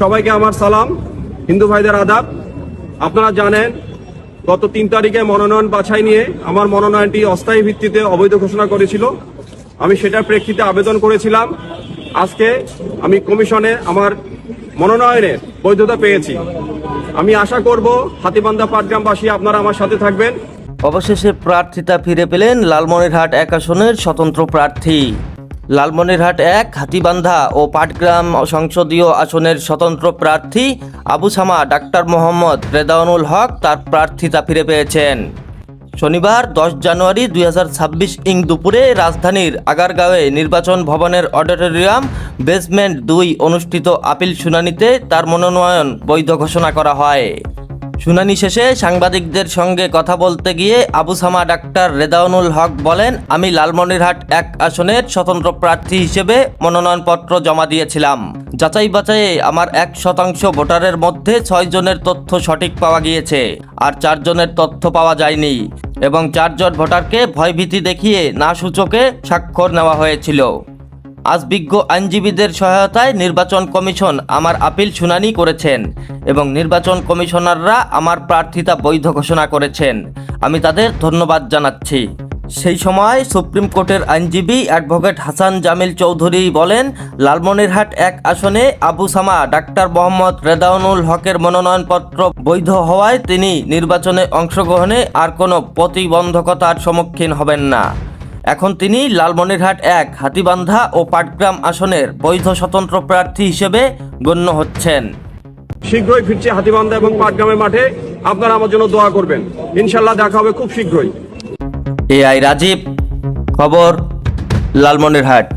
সবাইকে আমার সালাম, হিন্দু ভাইদের আদাব। আপনারা জানেন গত 3 তারিখে মনোনয়ন বাছাই নিয়ে আমার মনোনয়নটি অস্থায়ী ভিত্তিতে অবৈধ ঘোষণা করেছিল। আমি সেটার প্রেক্ষিতে আবেদন করেছিলাম। আজকে আমি কমিশনে আমার মনোনয়নের বৈধতা পেয়েছি। আমি আশা করব হাতীবান্ধা পাটগ্রামবাসী আপনারা আমার সাথে থাকবেন। অবশেষে প্রার্থিতা ফিরে পেলেন লালমনিরহাট 1 আসনের স্বতন্ত্র প্রার্থী। লালমনিরহাট 1, হাতীবান্ধা ও পাটগ্রাম সংসদীয় আসনের স্বতন্ত্র প্রার্থী আবু সামা ডাক্তার মোহাম্মদ রেদাউনুল হক তার প্রার্থিতা ফিরে পেয়েছেন। শনিবার 10 জানুয়ারি 2026 দুপুরে রাজধানীর আগারগাঁওয়ে নির্বাচন ভবনের অডিটোরিয়াম বেসমেন্ট 2 অনুষ্ঠিত আপিল শুনানিতে তার মনোনয়ন বৈধ ঘোষণা করা হয়। শুনানি শেষে সাংবাদিকদের সঙ্গে কথা বলতে গিয়ে আবু সামা ডাক্তার রেদাউনুল হক বলেন, আমি লালমনিরহাট 1 আসনের স্বতন্ত্র প্রার্থী হিসেবে মনোনয়নপত্র জমা দিয়েছিলাম। যাচাই বাছাইয়ে আমার 1% ভোটারের মধ্যে 6 জনের তথ্য সঠিক পাওয়া গিয়েছে, আর 4 জনের তথ্য পাওয়া যায়নি এবং 4 জন ভোটারকে ভয়ভীতি দেখিয়ে না সূচকে স্বাক্ষর নেওয়া হয়েছিল। আজ বিজ্ঞ আইনজীবীদের সহায়তায় নির্বাচন কমিশন আমার আপিল শুনানি করেছেন এবং নির্বাচন কমিশনাররা আমার প্রার্থিতা বৈধ ঘোষণা করেছেন। আমি তাদের ধন্যবাদ জানাচ্ছি। সেই সময় সুপ্রিম কোর্টের আইনজীবী অ্যাডভোকেট হাসান জামিল চৌধুরী বলেন, লালমনিরহাট 1 আসনে আবু সামা ডাক্তার মোহাম্মদ রেদাউনুল হকের মনোনয়নপত্র বৈধ হওয়ায় তিনি নির্বাচনে অংশগ্রহণে আর কোনো প্রতিবন্ধকতার সম্মুখীন হবেন না। এখন তিনি লালমনিরহাট 1, হাতীবান্ধা ও পাটগ্রাম আসনের বৈধ স্বতন্ত্র প্রার্থী হিসেবে গণ্য হচ্ছেন। শীঘ্রই ফিরছি হাতীবান্ধা এবং পাটগ্রামের মাঠে। আপনারা আমার জন্য দোয়া করবেন। ইনশাল্লাহ দেখা হবে খুব শীঘ্রই। এআই রাজীব, খবর, লালমনিরহাট।